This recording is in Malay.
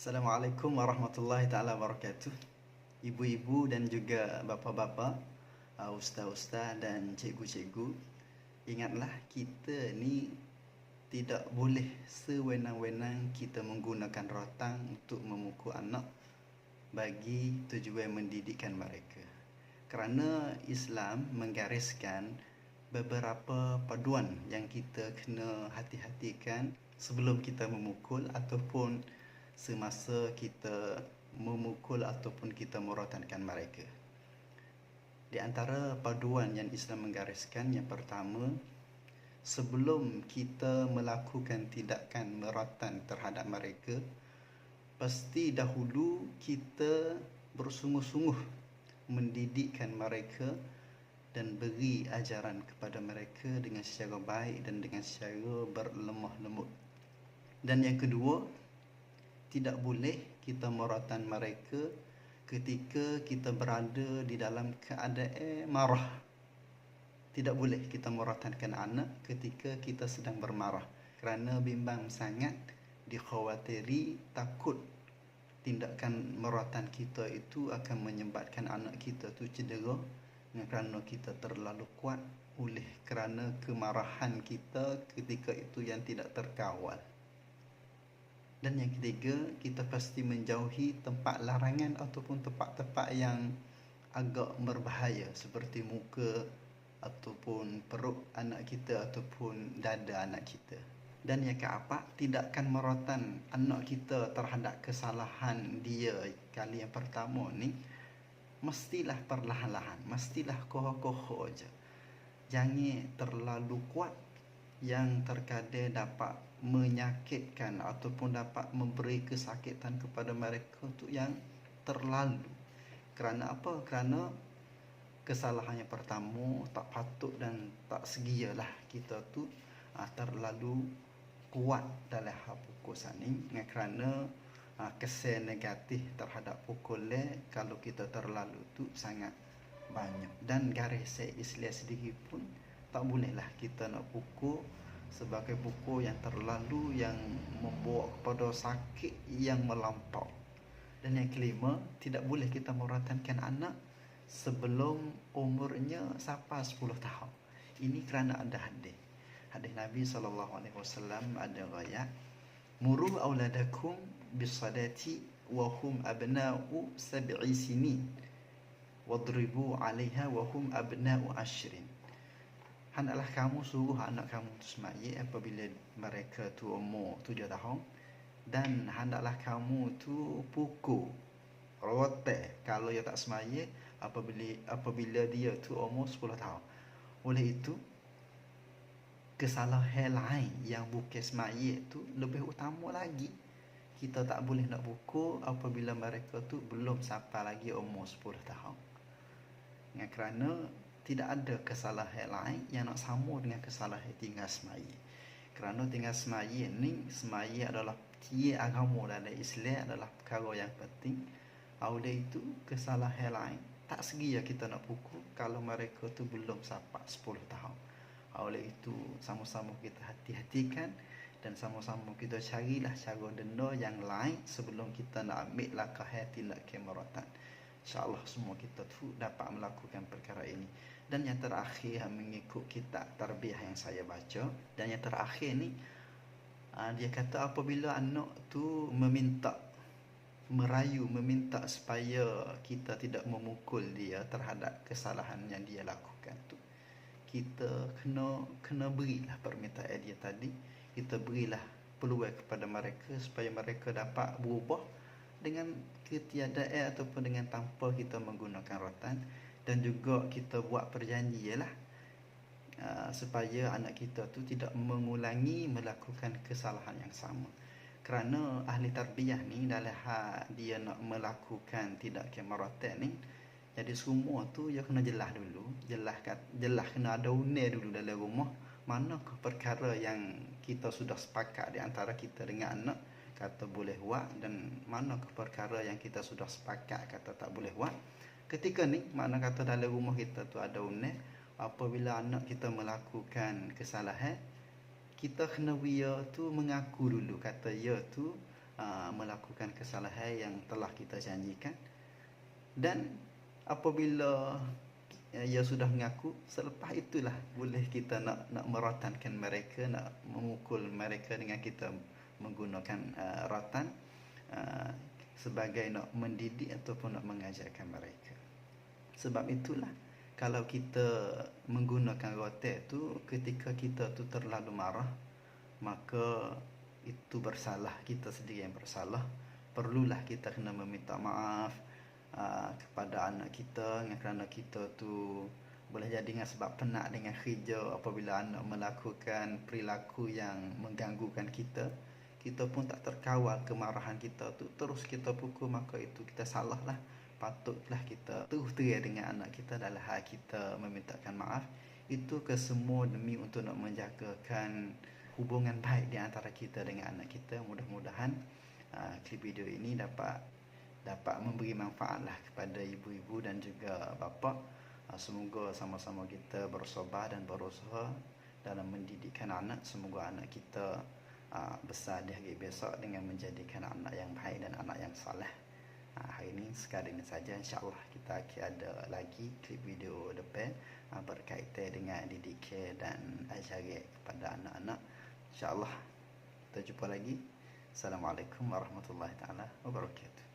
Assalamualaikum warahmatullahi taala wabarakatuh. Ibu-ibu dan juga bapa-bapa, ustaz-ustaz dan cikgu-cikgu, ingatlah kita ni tidak boleh sewenang-wenang kita menggunakan rotan untuk memukul anak bagi tujuan mendidikkan mereka. Kerana Islam menggariskan beberapa paduan yang kita kena hati-hatikan sebelum kita memukul ataupun semasa kita memukul ataupun kita merotankan mereka. Di antara paduan yang Islam menggariskan, yang pertama, sebelum kita melakukan tindakan merotan terhadap mereka, pasti dahulu kita bersungguh-sungguh mendidikkan mereka dan beri ajaran kepada mereka dengan secara baik dan dengan secara berlemah lembut. Dan yang kedua, tidak boleh kita merotan mereka ketika kita berada di dalam keadaan marah. Tidak boleh kita merotankan anak ketika kita sedang bermarah, kerana bimbang sangat dikhawatiri takut tindakan merotan kita itu akan menyebabkan anak kita tu cedera kerana kita terlalu kuat oleh kerana kemarahan kita ketika itu yang tidak terkawal. Dan yang ketiga, kita pasti menjauhi tempat larangan ataupun tempat-tempat yang agak berbahaya seperti muka ataupun perut anak kita ataupun dada anak kita. Dan yang keempat, tidakkan merotan anak kita terhadap kesalahan dia kali yang pertama ni mestilah perlahan-lahan, mestilah koho-koho je. Jangan terlalu kuat yang terkadang dapat menyakitkan ataupun dapat memberi kesakitan kepada mereka tu yang terlalu. Kerana apa? Kerana kesalahan yang pertama tak patut dan tak segialah kita tu terlalu kuat dalam hal pukul sani, kerana kesan negatif terhadap pukul kalau kita terlalu tu sangat banyak. Dan garis Islam sendiri pun tak bolehlah kita nak pukul sebagai pukul yang terlalu, yang membawa kepada sakit yang melampau. Dan yang kelima, tidak boleh kita merotankan anak sebelum umurnya sampai 10 tahun. Ini kerana ada hadis Nabi SAW ada ayat, muru auladakum bisadati wa hum abna'u sab'i sinin wadribu 'alaiha wa hum abna'u 10. Hendaklah kamu suruh anak kamu tu sembahyang apabila mereka tu umur 7 tahun, dan hendaklah kamu tu pukul rotan kalau dia tak sembahyang apabila dia tu umur 10 tahun. Oleh itu, kesalahan lain yang bukan sembahyang tu lebih utama lagi. Kita tak boleh nak pukul apabila mereka tu belum sampai lagi umur 10 tahun. Kerana tidak ada kesalahan lain yang nak sama dengan kesalahan tinggal sembahyang. Kerana tinggal sembahyang ni, sembahyang adalah tiada agama dalam Islam, adalah perkara yang penting. Oleh itu, kesalahan lain tak segia kita nak pukul kalau mereka tu belum sampai 10 tahun. Oleh itu, sama-sama kita hati-hatikan dan sama-sama kita carilah cara denda yang lain sebelum kita nak ambil langkah tindakan merotan. InsyaAllah semua kita tu dapat melakukan perkara ini. Dan yang terakhir, mengikut kitab tarbiyah yang saya baca, dan yang terakhir ni, dia kata apabila anak tu merayu meminta supaya kita tidak memukul dia terhadap kesalahan yang dia lakukan tu, kita kena berilah permintaan dia tadi. Kita berilah peluang kepada mereka supaya mereka dapat berubah dengan ketiadaan ataupun dengan tanpa kita menggunakan rotan. Dan juga kita buat perjanjian supaya anak kita tu tidak mengulangi melakukan kesalahan yang sama. Kerana ahli tarbiyah ni dalam hal dia nak melakukan tindakan merotan ni, jadi semua tu dia kena jelas dulu, jelas kena ada unir dulu dalam rumah, manakah perkara yang kita sudah sepakat di antara kita dengan anak kata boleh buat, dan manakah perkara yang kita sudah sepakat kata tak boleh buat. Ketika ni, makna kata dalam rumah kita tu ada unir, apabila anak kita melakukan kesalahan, kita kena dia tu mengaku dulu, kata dia tu melakukan kesalahan yang telah kita janjikan. Dan apabila ia sudah mengaku, selepas itulah boleh kita nak merotankan mereka, nak memukul mereka dengan kita menggunakan rotan, sebagai nak mendidik ataupun nak mengajarkan mereka. Sebab itulah kalau kita menggunakan rotan tu ketika kita tu terlalu marah, maka itu bersalah, kita sendiri yang bersalah. Perlulah kita kena meminta maaf kepada anak kita, kerana kita tu boleh jadi dengan sebab penat dengan kerja, apabila anak melakukan perilaku yang mengganggukan kita, kita pun tak terkawal kemarahan kita tu, terus kita pukul, maka itu kita salah lah. Patutlah kita terus terang dengan anak kita dalam hal kita memintakan maaf. Itu kesemua demi untuk nak menjagakan hubungan baik di antara kita dengan anak kita. Mudah-mudahan klip video ini dapat memberi manfaat lah kepada ibu-ibu dan juga bapa. Semoga sama-sama kita bersabar dan berusaha dalam mendidikkan anak. Semoga anak kita besar di hari besok dengan menjadikan anak yang baik dan anak yang soleh. Hari ini sekadar ini saja. InsyaAllah kita akan ada lagi klip video depan berkaitan dengan didikan dan ajaran kepada anak-anak. InsyaAllah kita jumpa lagi. Assalamualaikum warahmatullahi taala wabarakatuh.